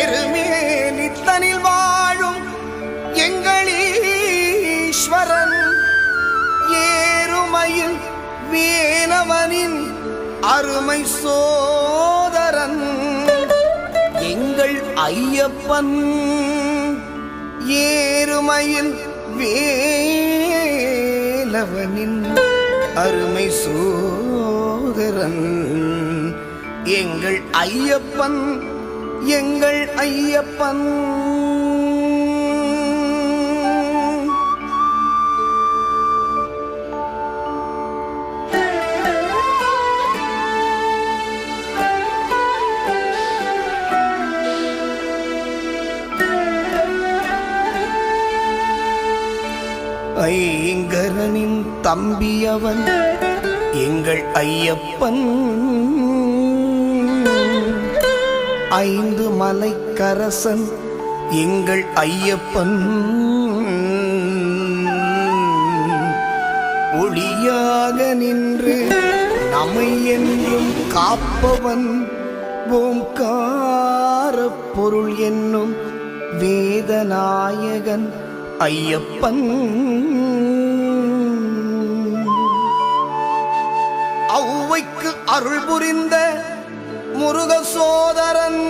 எருமேலித்தனில் வாழும் எங்களீஸ்வரன் ஏறுமையில் வேலவனின் அருமை சோதரன் எங்கள் ஐயப்பன் ஏறுமையில் வேலவனின் அருமை சோதரன் எங்கள் ஐயப்பன் எங்கள் ஐயப்பன் ஐங்கரனின் தம்பியவன் எங்கள் ஐயப்பன் ஐந்து மலைக்கரசன் எங்கள் ஐயப்பன் ஒளியாக நின்று நம்மை என்றும் காப்பவன் ஓம்கார பொருள் என்னும் வேதநாயகன் ஐயப்பன் ஔவைக்கு அருள் புரிந்த முருக சோதரன்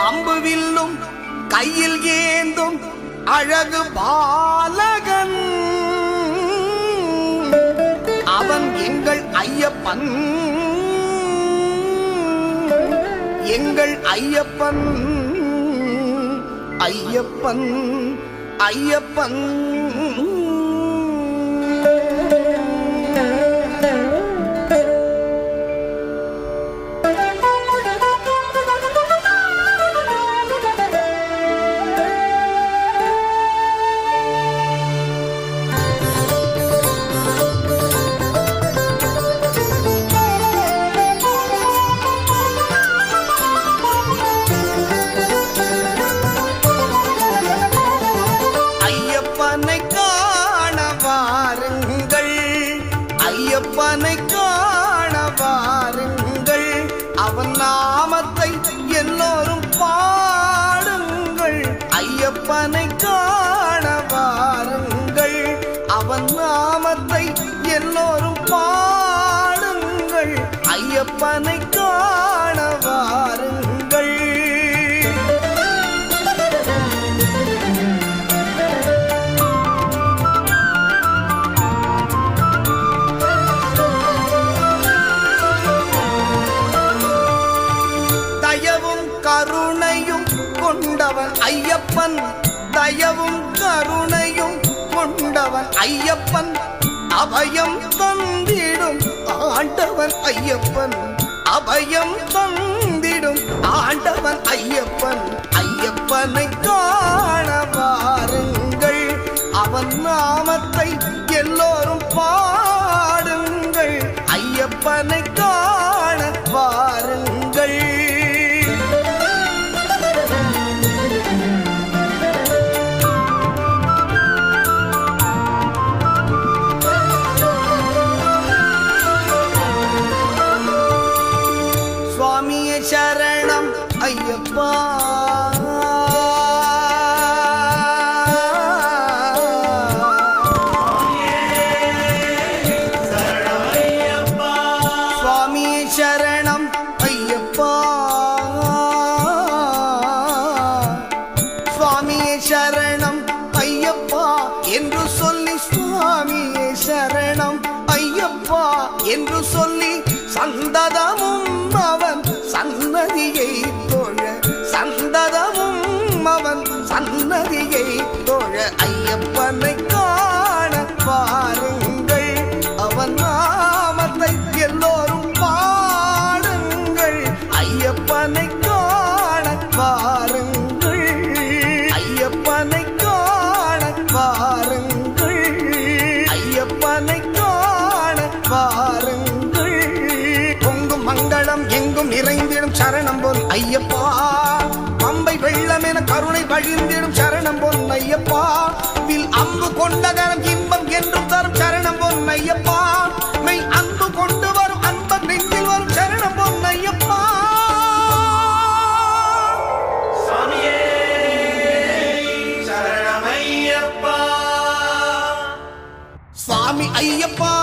அம்புவில்லும் கையில் ஏந்தும் அழகு பாலகன் அவன் எங்கள் ஐயப்பன் எங்கள் ஐயப்பன் ஐயப்பன் ஐயப்பன் ஐயப்பனை காண வாருங்கள் அவன் நாமத்தை எல்லோரும் பாடுங்கள் ஐயப்பனை காண வாருங்கள் அவன் நாமத்தை எல்லோரும் பாடுங்கள் ஐயப்பனை காண வாருங்கள் கருணையும் கொண்டவன் ஐயப்பன் தயவும் கருணையும் கொண்டவன் ஐயப்பன் அபயம் தந்திடும் ஆண்டவன் ஐயப்பன் அபயம் தந்திடும் ஆண்டவன் ஐயப்பன் ஐயப்பனை காண வாருங்கள் அவன் நாமத்தை எல்லோரும் பாடுங்கள் ஐயப்பனை காண வாருங்கள் சரணம் ஐயப்பா சுவாமி சரணம் ஐயப்பா சுவாமி சரணம் ஐயப்பா என்று சொல்லி சுவாமியே சரணம் ஐயப்பா என்று சொல்லி சந்ததமும் அவன் சன்னதியை தோழ சந்ததமும் அவன் சன்னதியை தோழ ஐயப்பனை காண பாருங்கள் அவன் நாமத்தை எல்லோரும் பாடுங்கள் ஐயப்பனை காண பாருங்கள் ஐயப்பனை காண பாருங்கள் ஐயப்பனை காண பாருங்கள் பொங்கும் எங்கும் நிறைந்திடும் சரணம் போல் ஐயப்பா பம்பை வெள்ளம் என கருணை வழிந்திடும் சரணம் போல் ஐயப்பா வில் அம்பு கொண்ட கரம் இன்பம் என்றும் தரும் சரணம் போல் ஐயப்பா மெய் அன்பு கொண்டு வரும் அன்பம் நெஞ்சில் வரும் சரணம் போல் ஐயப்பா சுவாமியே சரணமையப்பா சுவாமி ஐயப்பா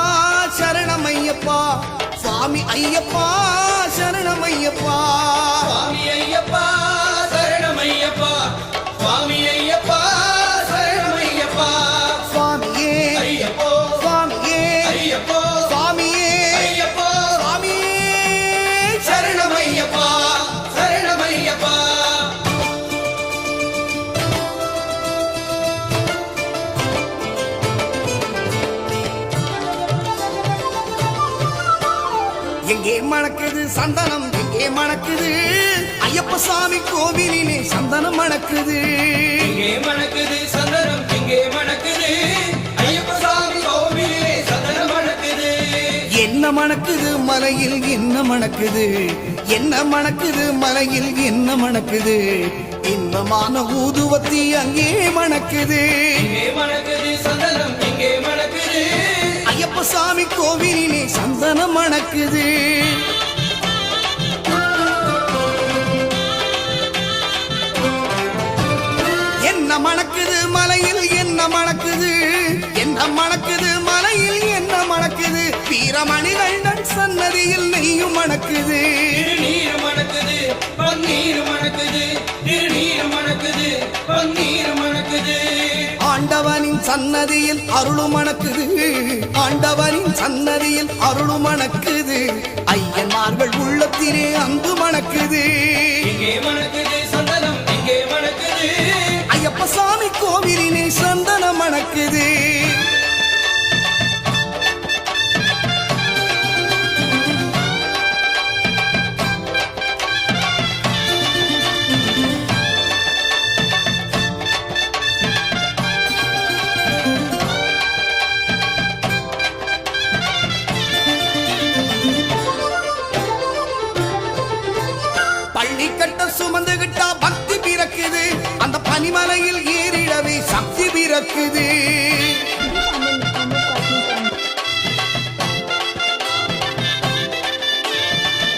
சரணமையப்பா சுவாமி ஐயப்பா சரணமையப்பா சுவாமி ஐயப்பா சரணமையப்பா சுவாமி ஐயப்பா சரணமையப்பா சுவாமியே ஐயப்போ சுவாமியே ஐயப்போ சுவாமியே ஐயப்போ சுவாமியே சரணமையப்பா சரணமையப்பா எங்கே மணக்குது சந்தனம் எங்கே மணக்குது ஐயப்ப சாமி கோவிலிலே சந்தனம் மணக்குது இங்கே மணக்குது சந்தனம் இங்கே மணக்குது ஐயப்ப சாமி கோவிலே சந்தனம் மணக்குது என்ன மணக்குது மலையில் என்ன மணக்குது என்ன மணக்குது மலையில் என்ன மணக்குது இன்பமான ஊதுவத்தி அங்கே மணக்குது இங்கே மணக்குது சந்தனம் இங்கே மணக்குது ஐயப்ப சாமி கோவிலிலே சந்தனம் மணக்குது என்ன மணக்குது மலையில் என்ன மணக்குது என்ன மணக்குது மலையில் என்ன மணக்குது வீரமணிகண்டன் சன்னதியில் நெய்யும் மணக்குது திருநீர் மணக்குது பன்னீர் மணக்குது திருநீர் மணக்குது பன்னீர் மணக்குது ஆண்டவனின் சன்னதியில் அருளும் மணக்குது ஆண்டவனின் சன்னதியில் அருளும் மணக்குது ஐயன்மார்கள் உள்ளத்திலே அன்பு மணக்குது இங்கே மணக்குது சந்தனம் இங்கே மணக்குது ஐயப்ப சாமி கோவிலினை சந்தனம் மணக்குது பள்ளி கட்ட சுமந்துகிட்டா பக்தி பிறக்குது அந்த பனிமலையில் ஏறிடவே சக்தி பிறக்குது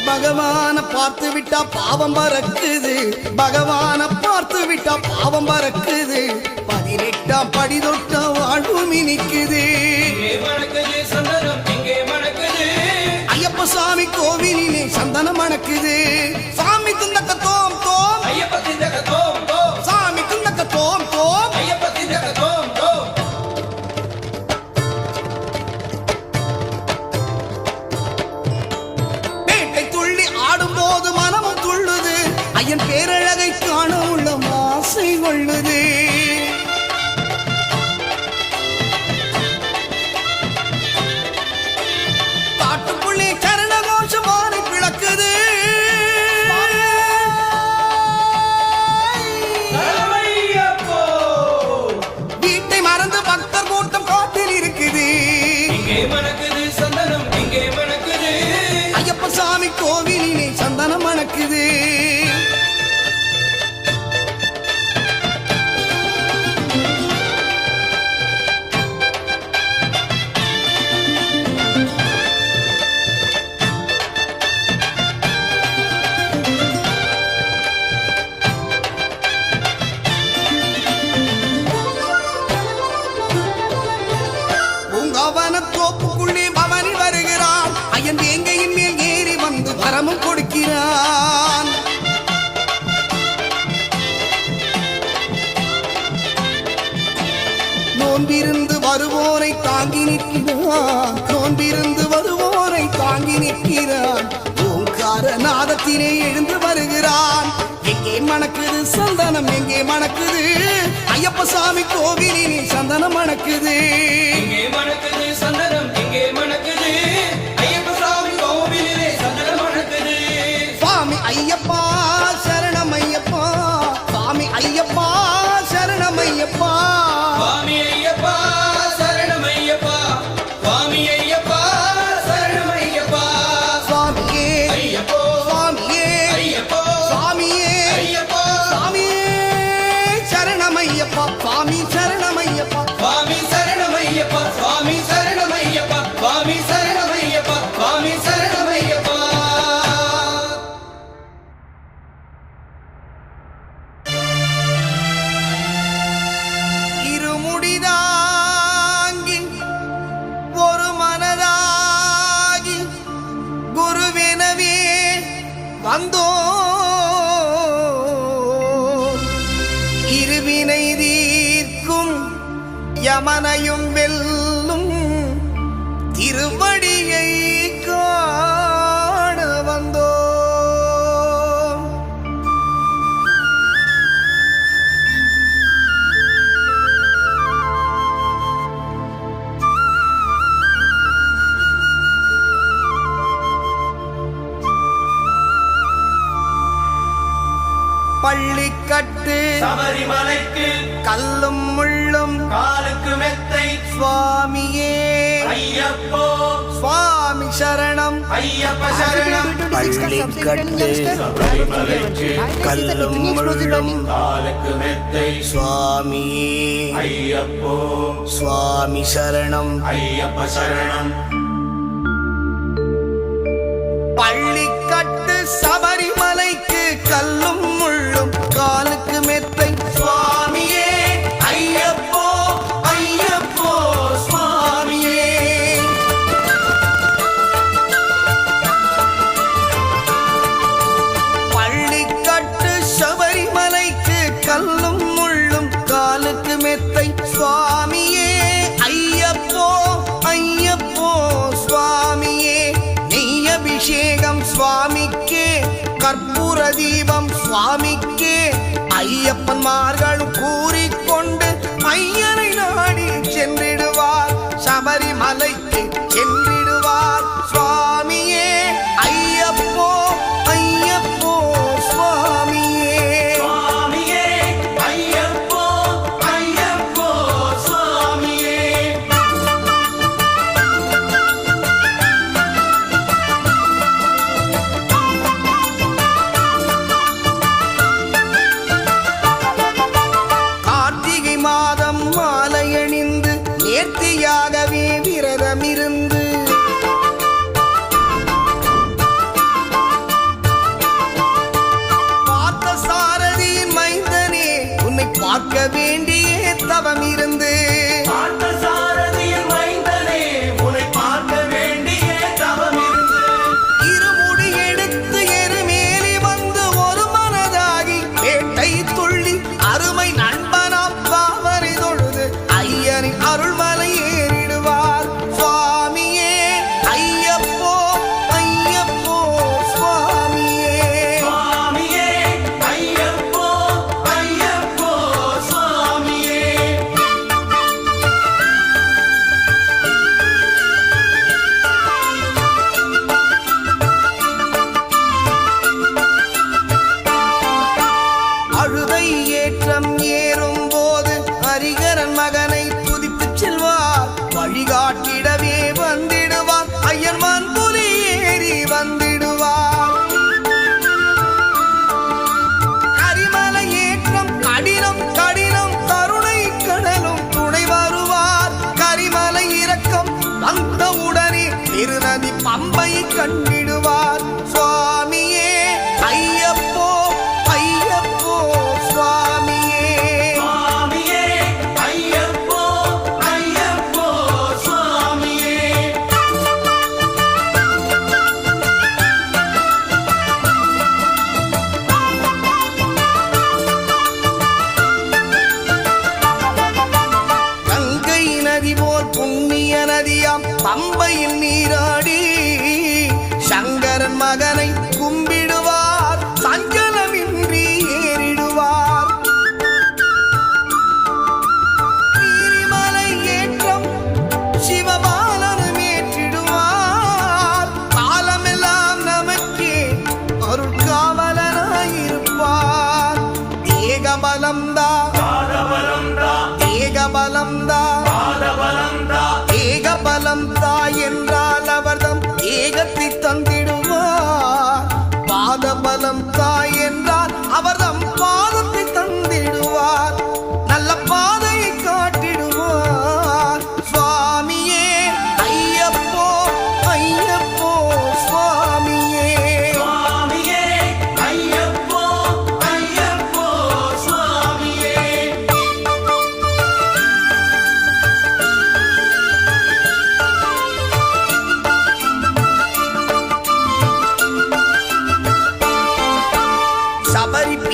பகவான பார்த்து விட்டா பாவம் பறக்குது பகவான பார்த்து விட்டா பாவம் பறக்குது 18ஆம் படி தொட்ட வாழ்வு மினிக்குது இங்கே மணக்குது சந்தனம் இங்கே மணக்குது ஐயப்ப சாமி கோவிலிலே சந்தனம் மணக்குது சாமி துந்தக்க தோம் தோம் ஐயப்ப திண்டக தோம் தோம் சாமி துந்தக்க தோம் தோம் ஐயப்ப திண்டக தோம் தோம் பேட்டை துள்ளி ஆடும்போது மனமும் துள்ளுது ஐயன் பேரழகை காண உள்ள ஆசை கொள்ளுது காட்டுக்குள்ளே சரண கோஷமானை பிளக்குது சரணமையப்போ வீட்டை மறந்து பக்தர் கூட்டம் காட்டில் இருக்குது இங்கே மணக்குது சந்தனம் இங்கே மணக்குது ஐயப்ப சாமி கோவிலிலே சந்தனம் மணக்குது பூங்காவன தோப்புக்குள்ளே பவனி வருகிறான் ஐயன் வேங்கையின் மேல் ஏறி வந்து வரமும் கொடுக்கிறான் நோன்பிருந்து வருவோரை தாங்கி நிற்கிறான் நோன்பிருந்து வருவோரை தாங்கி நிற்கிறான் ஓங்கார நாதத்திலே எழுந்து வருகிறான் எங்கே மணக்குது சந்தனம் எங்கே மணக்குது ஐயப்ப சாமி கோவிலிலே சந்தனம் மணக்குது இங்கே மணக்குது சந்தனம் இங்கே மணக்குது ஐயப்ப சாமி கோவிலிலே சந்தனம் மணக்குது சுவாமி ஐயப்பா சரணம் ஐயப்பா சுவாமி ஐயப்பா சரணம் ஐயப்பா சுவாமி ஐயப்பா சரணமையப்பா சுவாமி ஐயப்பா சரணமையப்பா சுவாமியே ஐயப்போ சுவாமி வந்தோ இருவினை தீர்க்கும் யமனையும் வெல்லும் திருவடியை காண வந்தோ பள்ளிக்கட்டு சபரிமலைக்கு கல்லும் முள்ளும் காலுக்கு மெத்தை சுவாமியே ஐயப்போ சுவாமி சரணம் ஐயப்ப சரணம் பள்ளிக்கட்டு சபரிமலைக்கு கல்லும் முள்ளும் காலுக்கு மெத்தை சுவாமியே ஐயப்போ சுவாமி சரணம் ஐயப்ப சரணம் பள்ளிக்கட்டு சபரிமலைக்கு கல்லும் முள்ளும் காலுக்கு மெத்தை சுவாமியே ஐயப்போ ஐயப்போ சுவாமியே பள்ளிக்கட்டு சபரிமலைக்கு கல்லும் முள்ளும் காலுக்கு மெத்தை சுவாமியே ஐயப்போ ஐயப்போ சுவாமியே நெய் அபிஷேகம் சுவாமிக்கே கற்பூர தீபம் சுவாமிக்கே ஐயப்பன்மார்களும் கூறிக்கொண்டு ஐயனை நாடி சென்றிடுவார் சபரிமலைக்கு சென்றிடுவார் சுவாமியே ஐயப்போ ஐயப்போ சுவாமியே சுவாமியே ஐயப்போ ஐயப்போ சுவாமியே கார்த்திகை மாதம் மாலையணிந்து நேர்த்தியாகவே விரதமிருந்து பார்த்த சாரதியின் மைந்தனே உன்னை பார்க்க வேண்டிய தவம் இருந்து பார்த்த சாரதியின் மைந்தனே உன்னை பார்க்க வேண்டிய தவம் இருந்து இருமுடி எடுத்து எருமேலி வந்து ஒரு மனதாகி வேட்டை துள்ளி அருமை நண்பனாம் பாவரை தொழுது ஐயனின் அருள்மலை ஏறிடுவார் சுவாமியே ஐயப்போ ஐயப்போ சுவாமியே சுவாமியே ஐயப்போ ஐயப்போ சுவாமியே அழுதை ஏற்றம் ஏறும் போது ஹரிகரன் மகனை துதித்துச் செல்வார் வழிகாட்டிடவே வந்திடுவார் ஐயன்மான் புலி ஏறி வந்திடுவார் கரிமலை ஏற்றம் கடினம் கடினம் கருணை கடலும் துணை வருவார் கரிமலை இறக்கம் வந்தவுடனே திருநதி பம்பை கண்டிடுவார் சுவாமியே ஐயப்போ ஐயப்போ சுவாமியே சுவாமியே ஐயப்போ ஐயப்போ சுவாமியே கங்கை நதி போல் புண்ணிய நதியாம் பம்பையில் நீராடி சங்கரன் மகனை கும்பிடுவார் சஞ்சலமின்றி ஏறிடுவார் நீரிமலை ஏற்றம் சிவபாலனும் ஏற்றிடுவார் காலமெல்லாம் நமக்கே அருட்காவலனாயிருப்பார் ஏகபலம்தா பாதபலம்தா ஏகபலம்தா பாதபலம்தா ஏகபலம் தாய் என்றால் அவர்தம் ஏகத்தை தந்திடுவார் பாதபலம் தாய் என்றால் அவர்தம் பாதத்தை தந்திடுவார் நல்ல பாதையை காட்டிடுவார் சுவாமியே ஐயப்போ ஐயப்போ சுவாமியே சுவாமியே ஐயப்போ ஐயப்போ சுவாமியே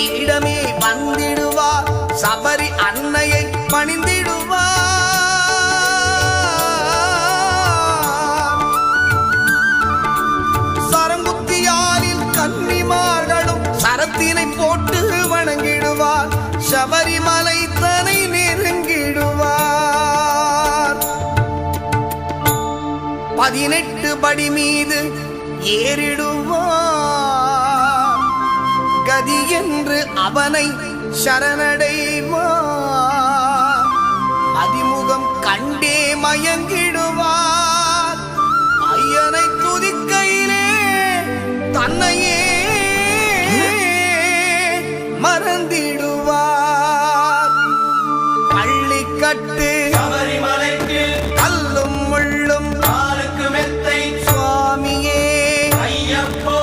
பீடமே வந்திடுவார் சபரி அன்னையை பணிந்திடுவார் சரங்குத்தியாரில் கன்னிமார்களும் சரத்தினை போட்டு வணங்கிடுவார் சபரிமலை தனை நெருங்கிடுவார் 18 படி மீது ஏறிடுவார் கதி என்று அவனை சரணடைவார் அதிமுகம் கண்டே மயங்கிடுவார் ஐயனை துதிக்கையிலே தன்னையே மறந்திடுவார் பள்ளிக்கட்டு சபரிமலைக்கு கல்லும் முள்ளும் காலுக்கு மெத்தை சுவாமியே ஐயப்போ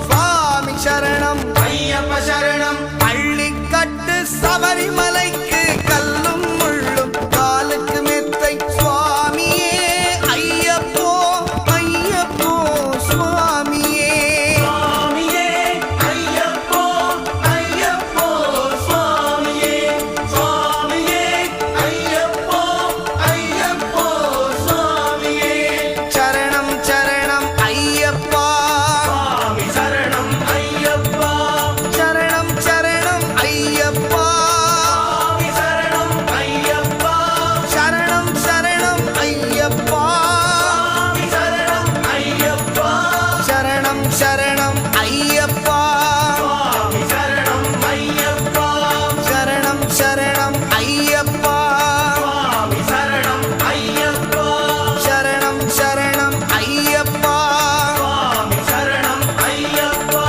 சுவாமி சரணம் ஐயப்ப சரணம் பள்ளிக்கட்டு சபரிமலைக்கு கல்லும் முள்ளும் காலுக்கு மெத்தை சுவாமியே ஐயப்போ ஐயப்போ சுவாமியே சுவாமியே ஐயப்போ ஐயப்போ சுவாமியே சுவாமியே ஐயப்போ ஐயப்போ சுவாமியே சரணம் சரணம் ஐயப்பா சுவாமி சரணம் ஐயப்பா சரணம் சரணம் ஐயப்பா சுவாமி சரணம் ஐயப்பா சரணம் சரணம் ஐயப்பா சுவாமி சரணம் ஐயப்பா சரணம் சரணம் ஐயப்பா சுவாமி சரணம் ஐயப்பா சரணம் சரணம் ஐயப்பா சுவாமி சரணம் ஐயப்பா சரணம் சரணம் ஐயப்பா சுவாமி சரணம் ஐயப்பா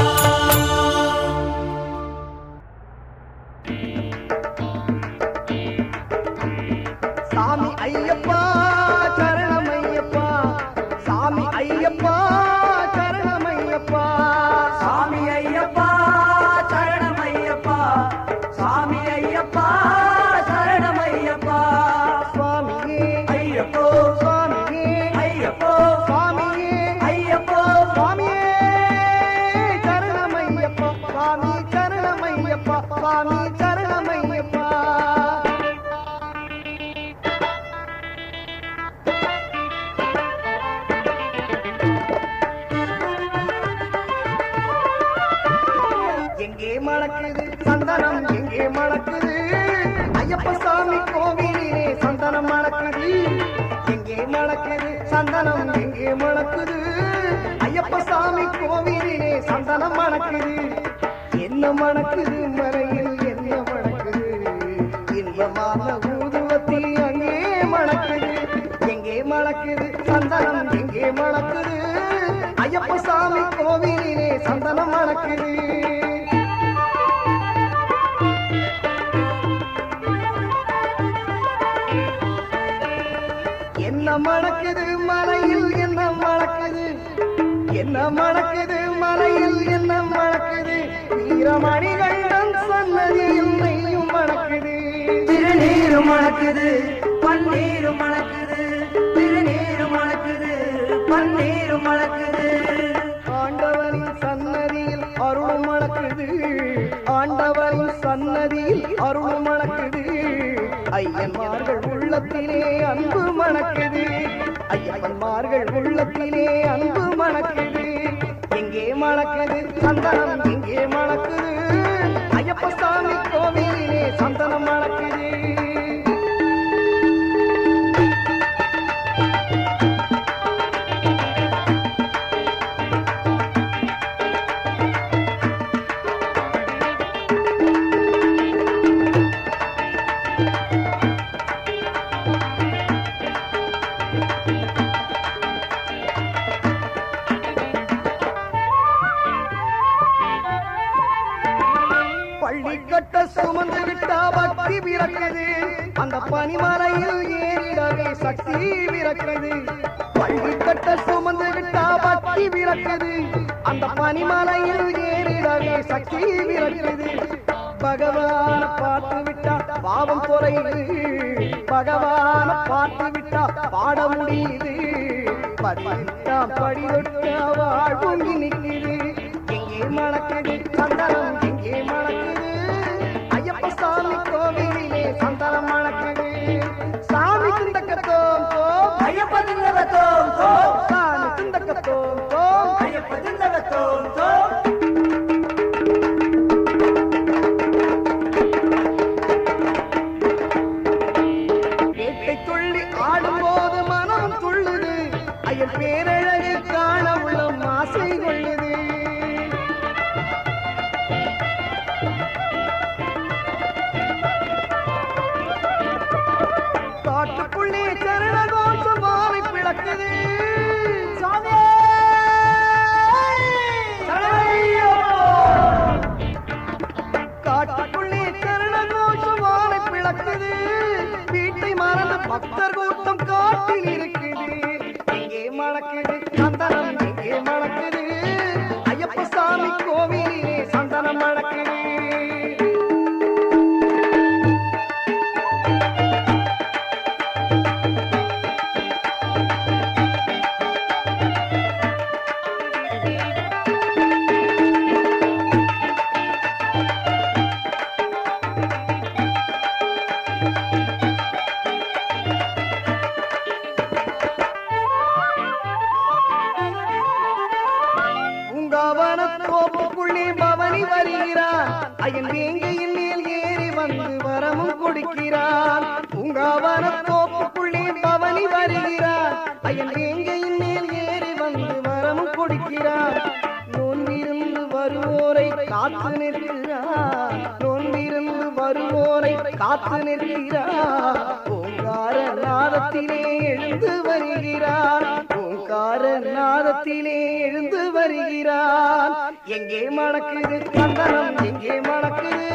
சாமி ஐயப்பா சரணம் ஐயப்பா சாமி ஐயப்பா சரணம் ஐயப்பா சாமி ஐயப்பா சரணமையப்பா சாமி ஐயப்பா சரணமையப்பா சுவாமியே ஐயப்போ சுவாமியே ஐயப்போ சுவாமியே ஐயப்போ சுவாமியே சரணம் ஐயப்பா சுவாமி சரணம் ஐயப்பா சுவாமி சரணம் ஐயப்பா எங்கே மணக்குது சந்தனம் எங்கே மணக்குது ஐயப்ப சாமி கோவிலிலே சந்தனம் மணக்குது எங்கே மணக்குது சந்தனம் எங்கே மணக்குது ஐயப்ப சாமி கோவிலிலே சந்தனம் மணக்குது என்ன மணக்குது மறையில் என்ன மணக்குது இன்பமான ஊதுவத்தி அங்கே மணக்குது எங்கே மணக்குது சந்தனம் எங்கே மணக்குது ஐயப்ப சாமி கோவிலிலே சந்தனம் மணக்குது என்ன மணக்குது மலையில் என்ன மணக்குது என்ன மணக்குது மலையில் என்ன மணக்குது வீரமணிகண்டன் சன்னதியில் நெய்யும் மணக்குது திருநீரு மணக்குது பன்னீரு மணக்குது திருநீரு மணக்குது பன்னீரு மணக்குது ஆண்டவரின் சன்னதியில் அருள் மணக்குது ஆண்டவரின் சன்னதியில் அருள் மணக்குது ஐயன்மார்கள் உள்ளத்திலே அன்பு மணக்குது ஐயன்மார்கள் உள்ளத்திலே அன்பு மணக்குது எங்கே மணக்குது சந்தனம் எங்கே மணக்குது ஐயப்ப சாமி கோவிலிலே சந்தனம் மணக்குது பள்ளிக்கட்ட சுமந்து விட்டா பக்தி பிறக்குது அந்த பனிமலையில் ஏறிடவே சக்தி பிறக்குது பள்ளிக்கட்ட சுமந்து விட்டா பக்தி பிறக்குது அந்த பனிமலையில் ஏறிடவே சக்தி பிறக்குது பகவான பார்த்து விட்டா பாவம் குறையுது பகவான பார்த்து விட்டா பாட முடியுது பதினெட்டாம் படி தொட்டா வாழ்வும் நிற்குது எங்கே மணக்குது சந்தனம் எங்கே மணக்குது அயன் வேங்கையின் மேல் ஏறி வந்து வரமும் கொடுக்கிறான் பூங்காவன தோப்புக்குள்ளே பவனி வருகிறார் அயன் வேங்கையின் மேல் ஏறி வந்து வரமும் கொடுக்கிறார் நோன்பிருந்து வருவோரை காத்து நிற்கிறார் நோன்பிருந்து வருவோரை காத்து நிற்கிறார் ஓங்கார நாதத்திலே எழுந்து வருகிறார் ஓங்கார நாதத்திலே எழுந்து வருகிறார் எங்கே மணக்குது சந்தனம் எங்கே மணக்குது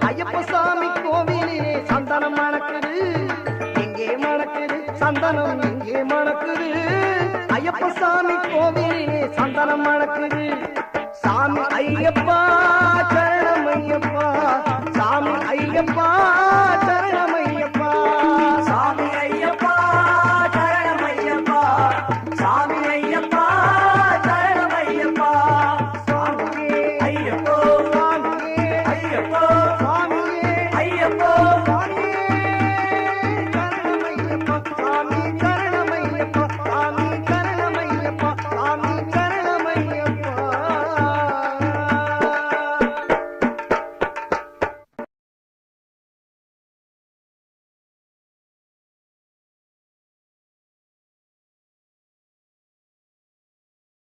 ஐயப்ப சாமி கோவிலிலே சந்தனம் மணக்குது எங்கே மணக்குது சந்தனம் எங்கே மணக்குது ஐயப்ப சாமி கோவிலிலே சந்தனம் மணக்குது சாமி ஐயப்பா சரணம் ஐயப்பா சாமி ஐயப்பா சரணம்